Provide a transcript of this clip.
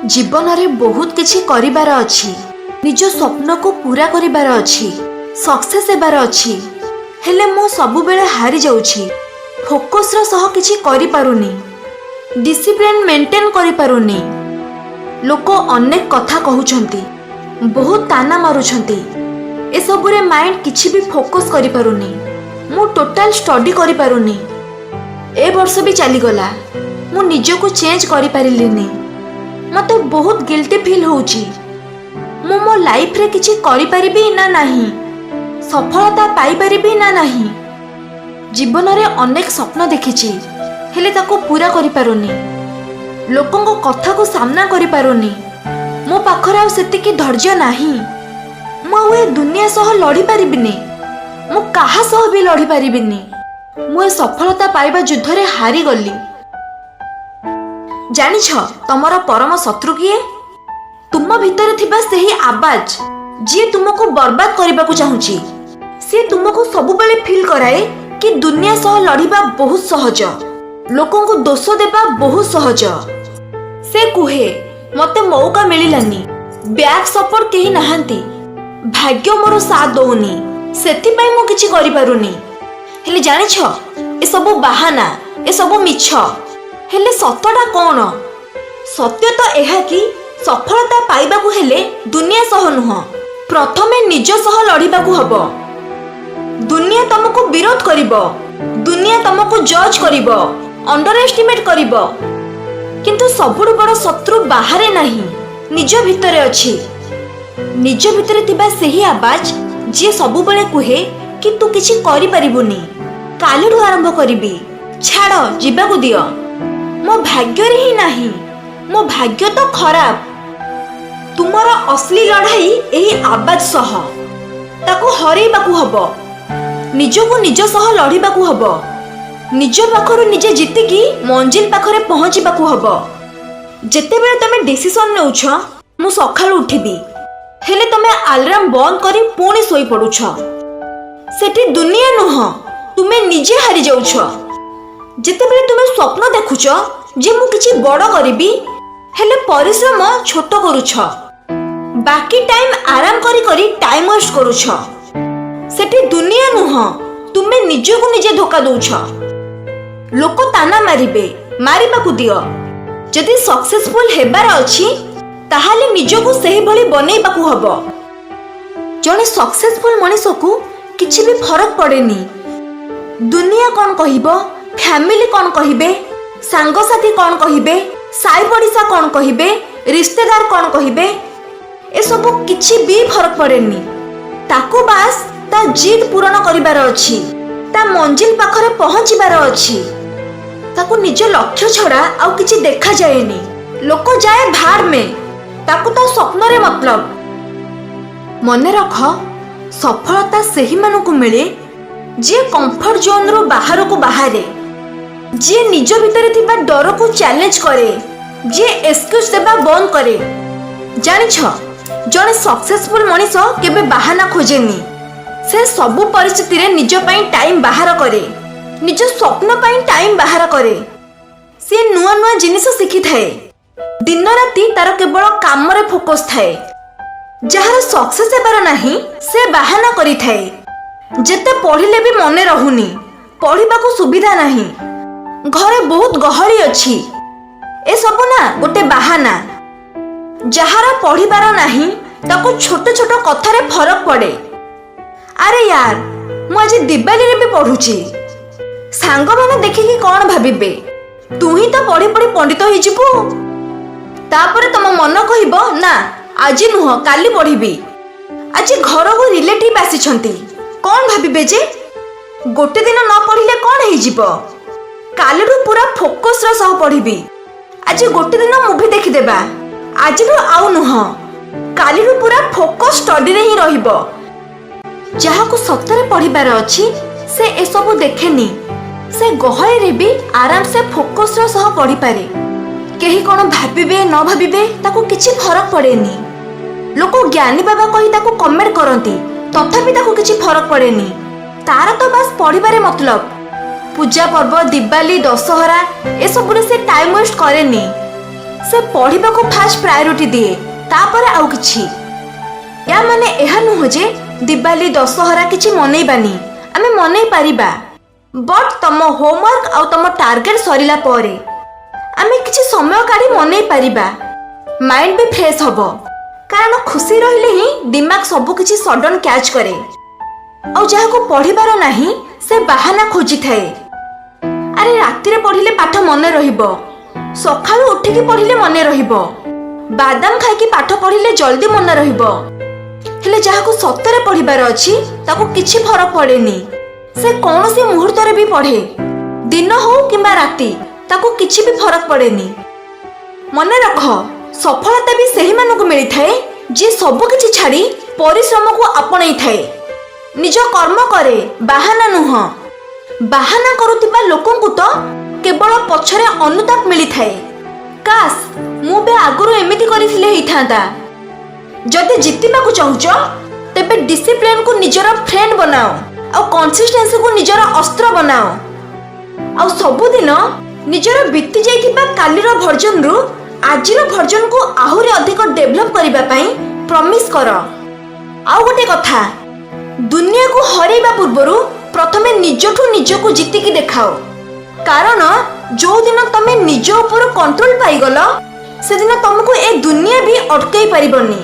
जीवन में बहुत किछि करिबार अछि, निज स्वप्न को पूरा करिबार अछि, सक्सेस हेबार अछि। हेले मो सबु बेले हारि जाउछि, फोकस रो सह किछि करि पारुनी, डिसिप्लिन मेंटेन करि पारुनी। लोक अनेक कथा कहउछंती, बहुत ताना मारुछंती, ए सबुरे माइंड किछि भी फोकस करि पारुनी। मो टोटल स्टडी करि पारुनी। ए वर्ष भी चली गला, मु निज को चेंज करि पारिलिनी। मते बहुत गिल्टी फील होउची। मु मो लाइफ रे किछि करि परिबी ना नाही, सफलता पाई परिबी ना नाही। जीवन रे अनेक स्वप्न देखिछि, हेले ताको पूरा करि पारुनी। लोकन को कथा को सामना करि पारुनी। मो पाखरे आ सेतिकी धैर्य नाही। मु ए दुनिया सह लड़ी परिबिनी। मु काहा सह भी लड़ी परिबिनी। मु ए सफलता पाइबा युद्ध रे हारि गली। जानिछ तमर परम शत्रु किए? तुम भितर थिबा सेही आवाज जे तुमको बर्बाद करबा को चाहूची। से तुमको सब बेले फील कराए कि दुनिया सह लड़ीबा बहुत सहज, लोकन को दोष देबा बहुत सहज। से कुहे मते मौका मिलिलानी, बैक सपोर्ट केही नाहंती, भाग्य मोर साथ दउनी, सेति पई मो किछि करि पारुनी। हेले जानिछ ए सब बहाना, ए सब मिछ। हेले सत्यटा कौन? सत्य तो यह कि सफलता पाइबा को हेले दुनिया सह नुह, प्रथमे निज सह लड़ीबा को हबो। दुनिया तुमको विरोध करिबो, दुनिया तुमको जज करिबो, अंडर एस्टिमेट करिबो, किंतु सबुठु बड़ शत्रु बाहरे नहीं, निज भितरे अछि। निज भितरे थिबा सेही आवाज जे सबु बेले कुहे कि तू किछि करि परिबुनी, कालिडु आरंभ करिबी, छाड़ जिबाकु दियो। मो भाग्य रे ही नहीं, मो भाग्य तो खराब। तुमर असली लड़ाई एही आवाज सह, ताको हरेबाकू हबो, निजको निज सह लड़ीबाकू हबो, निज पाखरु निजे जितिकी मंजिल पाखरे पहुंचीबाकू हबो। जेतेबेले तमे डिसिजन नेउछ मु सखालु उठिबी, हेले तमे अलार्म बंद करी पुणी सोई पडुछ, सेठी दुनिया नुह, तुमे निजे हारि जाउछ। जेतेबेले तुमे स्वप्न देखुछ जे मु किछि बड़ करिबी, हेले परिश्रम छोट करूछ, बाकी टाइम आराम करी करी टाइम वेस्ट करूछ, सेठी दुनिया नुह, तुमे निजको निजे धोखा दउछ। लोक ताना मारिबे, मारिबाकू दियो। जदि सक्सेसफुल हेबार अछि ताहाले निजको सेही भली बनेइबाकू हबो। जने सक्सेसफुल मनिषको किछि भी फरक पड़ेनी। दुनिया कौन कहिबो, फैमिली कौन कहिबे, सांगसाथी कौन कहिबे, साई पड़िसा कौन कहिबे, रिश्तेदार कौन कहिबे, ए सब किछि भी फरक पड़ेनी। ताको बास ता जिद पूर्ण करिबार अछि, ता मंजिल पाखरे पहुंचीबार अछि। ताको निज लक्ष्य छड़ा आउ किछि देखा जाएनी। लोक जाए भार में, ताको ता स्वप्न रे मतलब। मने रख, सफलता सेही मानकु मिले जे कंफर्ट जोन रो बाहर को बाहरे, जे निज भितर थिबा डर को चैलेंज करे, जे एक्सक्यूज देबा बंद करे। जानिछ जने सक्सेसफुल मनिष केबे बहाना खोजेनी। से सबु परिस्थिति रे निज पई टाइम बाहर करे, निज स्वप्न पई टाइम बाहर करे। से नुआ नुआ जिनिस शिखि थाए, दिन राती तार केवल काम रे फोकस थाए। जहार सक्सेस हेबार नाही से बहाना करि थाए। जेते पढ़िले भी मने रहुनी, पढ़िबा को सुविधा नाही, घरे बहुत गहली अछि, ए सब ना गोटे बहाना। जहार पढ़िबार नाही ताको छोट छोट कथारे फरक पड़े। अरे यार मु आज दिवाली रे भी पढ़ुची, सांग माने देखिकी कौन भाबिबे, तू ही तो पढ़ी पढ़ी पंडित होई जिबु। तापरे तम मन कहिबो ना आज नुह काली पढ़िबी। आज घर को रिलेटिव आसीछंती, कौन भाबिबे जे गोटे दिन न पढ़िले कौन हेई जिवो, कालिडु पूरा फोकस रा सह पढ़िबी। आज गोटे दिन मूवी देखि देबा, आज आउ नुह, कालिडु पूरा फोकस स्टडी रे ही रहिबो। जहा को सत्तरे पढ़िबार अछि से ए सब देखेनी, से गहरे रे भी आराम से फोकस रा सह पढ़ी पारे। केही कोन भाबिबे न भाबिबे ताको किछि फरक पड़ेनी। लोक ज्ञानी बाबा कहि ताको कमेंट करंती, तथापि ताको किछि फरक पड़ेनी। तार तो बस पढ़िबारे मतलब। पूजा पर्व, दिवाली, दशहरा ए सब से टाइम वेस्ट करेनी। से पढ़िबा को फास्ट प्रायोरिटी दिए तापर आउ किछि। या माने एहा नुह जे दिवाली दशहरा किछि मनैबानी, आमे मनई पारिबा, बट तम होमवर्क आउ तम टार्गेट सरिला परे आमे किछि समय काढी मनई पारिबा, माइंड भी फ्रेश हबो। कारण खुशी रहिले ही दिमाग सब किछि सडन कैच करे। आउ जहा को पढ़िबार नाही से बहाना खोजी थाए। अरे रातिरे पढ़िले पाठ मने रहिबो, सकाळु उठिकी पढ़िले मने रहिबो, बादाम खाइकी पाठ पढ़िले जल्दी मने रहिबो। हेले जहा को सत्तरे पढ़िबार अछि ताको किछि फरक पड़ेनी। से कोनोसी मुहूर्तरे भी पढ़े, दिन हो किंबा राति, ताको किछि भी फरक पड़ेनी। मने रख, सफलता भी सही मानकु मिली थाए जे सब किछि छाड़ी परिश्रम को आपणई थाए, निज कर्म करे, बाहाना नुह। बाहाना करुतिबा लोकंकु तो केवल पछरे अनुताप मिली थाए। काश मु बे आगुरु एमिति करिथिले हिथांता। जदि जितिबा को चाहुच तेबे डिसिप्लिन को निजर फ्रेंड बनाओ और कंसिस्टेंसी को निजर अस्त्र बनाओ। और सबुदिन निजर बीती जाइथिबा कालीर वर्जन रु आजिर वर्जन को आहुरी अधिक डेभलप करिबा पई प्रॉमिस कर। आउ गोटे कथा, दुनिया को हरैबा पूर्वरु प्रथमे निजठु निजको जितिकी देखाओ। कारण जो दिन तमे निज ऊपर कंट्रोल पाइगल से दिन तुमको ए दुनिया भी अटकई पारिबनी।